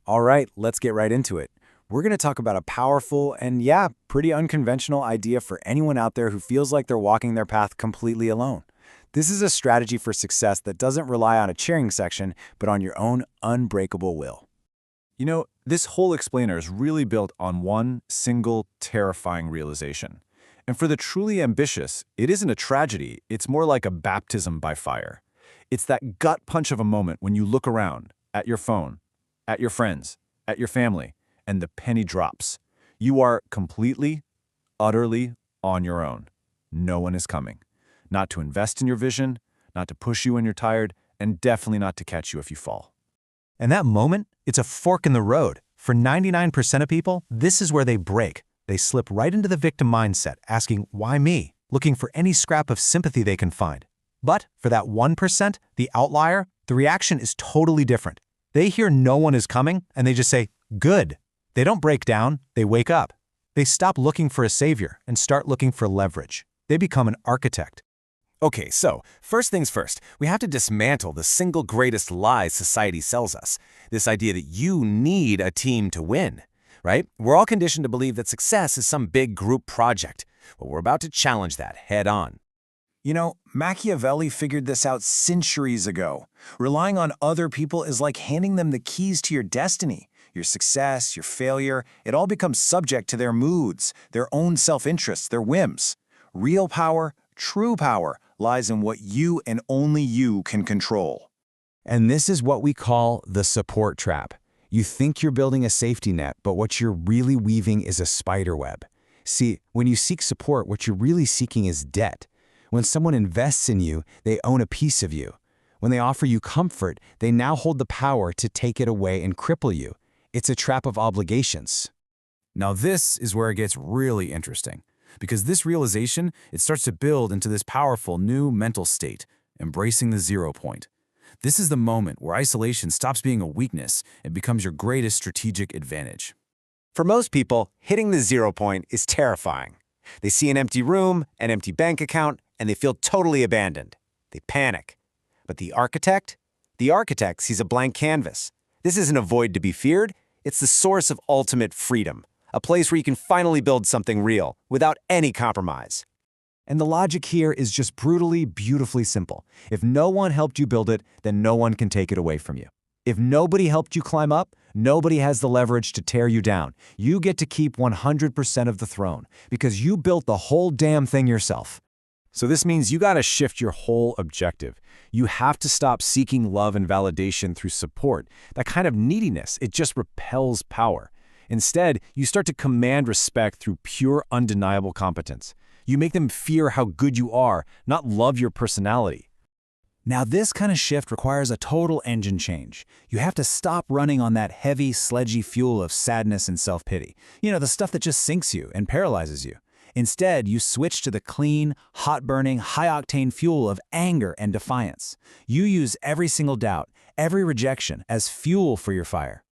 All right, let's get right into it. We're going to talk about a powerful and, pretty unconventional idea for anyone out there who feels like they're walking their path completely alone. This is a strategy for success that doesn't rely on a cheering section, but on your own unbreakable will. This whole explainer is really built on one single terrifying realization. And for the truly ambitious, it isn't a tragedy, it's more like a baptism by fire. It's that gut punch of a moment when you look around, at your phone, at your friends, at your family, and the penny drops. You are completely, utterly on your own. No one is coming. Not to invest in your vision, not to push you when you're tired, and definitely not to catch you if you fall. And that moment, it's a fork in the road. For 99% of people, this is where they break. They slip right into the victim mindset, asking, why me? Looking for any scrap of sympathy they can find. But for that 1%, the outlier, the reaction is totally different. They hear no one is coming, and they just say, good. They don't break down, they wake up. They stop looking for a savior and start looking for leverage. They become an architect. Okay, so first things first, we have to dismantle the single greatest lie society sells us. This idea that you need a team to win, right? We're all conditioned to believe that success is some big group project. Well, we're about to challenge that head on. Machiavelli figured this out centuries ago. Relying on other people is like handing them the keys to your destiny. Your success, your failure, it all becomes subject to their moods, their own self-interests, their whims. Real power, true power, lies in what you and only you can control. And this is what we call the support trap. You think you're building a safety net, but what you're really weaving is a spider web. See, when you seek support, what you're really seeking is debt. When someone invests in you, they own a piece of you. When they offer you comfort, they now hold the power to take it away and cripple you. It's a trap of obligations. Now this is where it gets really interesting, because this realization, it starts to build into this powerful new mental state, embracing the 0 point. This is the moment where isolation stops being a weakness and becomes your greatest strategic advantage. For most people, hitting the 0 point is terrifying. They see an empty room, an empty bank account, and they feel totally abandoned. They panic. But the architect sees a blank canvas. This isn't a void to be feared. It's the source of ultimate freedom, a place where you can finally build something real without any compromise. And the logic here is just brutally, beautifully simple. If no one helped you build it, then no one can take it away from you. If nobody helped you climb up, nobody has the leverage to tear you down. You get to keep 100% of the throne because you built the whole damn thing yourself. So this means you gotta shift your whole objective. You have to stop seeking love and validation through support. That kind of neediness, it just repels power. Instead, you start to command respect through pure, undeniable competence. You make them fear how good you are, not love your personality. Now this kind of shift requires a total engine change. You have to stop running on that heavy, sledgy fuel of sadness and self-pity. The stuff that just sinks you and paralyzes you. Instead, you switch to the clean, hot-burning, high-octane fuel of anger and defiance. You use every single doubt, every rejection as fuel for your fire.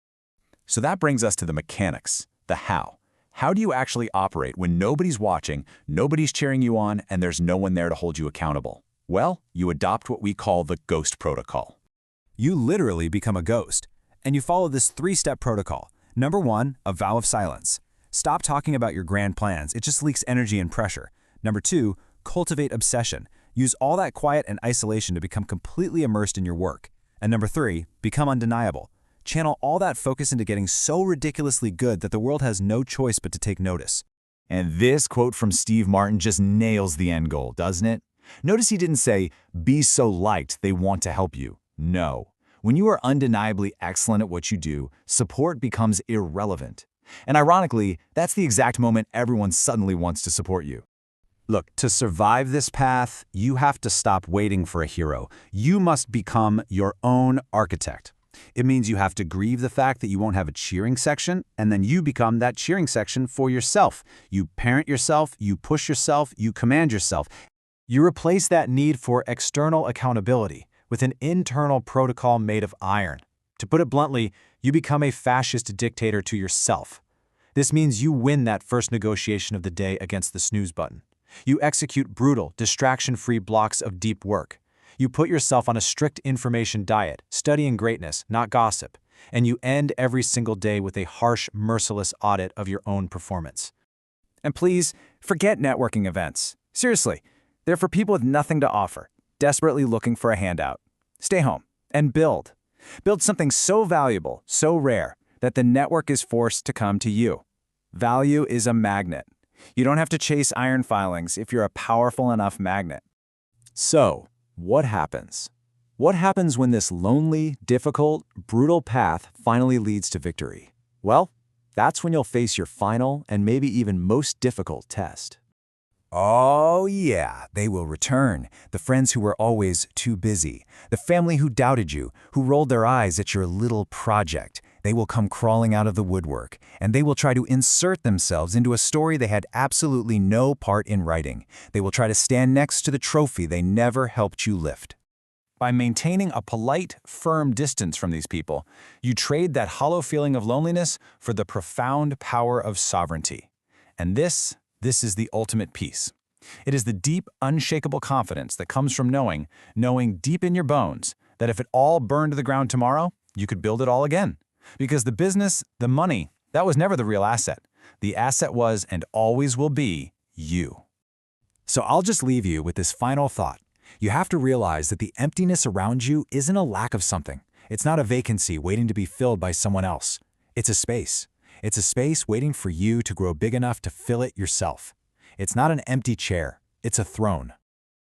So that brings us to the mechanics, the how. How do you actually operate when nobody's watching, nobody's cheering you on, and there's no one there to hold you accountable? Well, you adopt what we call the ghost protocol. You literally become a ghost, and you follow this 3-step protocol. Number 1, a vow of silence. Stop talking about your grand plans, it just leaks energy and pressure. Number 2, cultivate obsession. Use all that quiet and isolation to become completely immersed in your work. And number 3, become undeniable. Channel all that focus into getting so ridiculously good that the world has no choice but to take notice. And this quote from Steve Martin just nails the end goal, doesn't it? Notice he didn't say, be so liked they want to help you. No. When you are undeniably excellent at what you do, support becomes irrelevant. And ironically, that's the exact moment everyone suddenly wants to support you. Look, to survive this path, you have to stop waiting for a hero. You must become your own architect. It means you have to grieve the fact that you won't have a cheering section, and then you become that cheering section for yourself. You parent yourself, you push yourself, you command yourself. You replace that need for external accountability with an internal protocol made of iron. To put it bluntly, you become a fascist dictator to yourself. This means you win that first negotiation of the day against the snooze button. You execute brutal, distraction-free blocks of deep work. You put yourself on a strict information diet, studying greatness, not gossip. and you end every single day with a harsh, merciless audit of your own performance. And please, forget networking events. Seriously, they're for people with nothing to offer, desperately looking for a handout. Stay home and build. Build something so valuable, so rare, that the network is forced to come to you. Value is a magnet. You don't have to chase iron filings if you're a powerful enough magnet. So, what happens? What happens when this lonely, difficult, brutal path finally leads to victory? Well, that's when you'll face your final and maybe even most difficult test. Oh, yeah, they will return. The friends who were always too busy. The family who doubted you, who rolled their eyes at your little project. They will come crawling out of the woodwork, and they will try to insert themselves into a story they had absolutely no part in writing. They will try to stand next to the trophy they never helped you lift. By maintaining a polite, firm distance from these people, you trade that hollow feeling of loneliness for the profound power of sovereignty. And this is the ultimate peace. It is the deep, unshakable confidence that comes from knowing deep in your bones, that if it all burned to the ground tomorrow, you could build it all again. Because the business, the money, that was never the real asset. The asset was and always will be you. So I'll just leave you with this final thought. You have to realize that the emptiness around you isn't a lack of something. It's not a vacancy waiting to be filled by someone else. It's a space. It's a space waiting for you to grow big enough to fill it yourself. It's not an empty chair. It's a throne.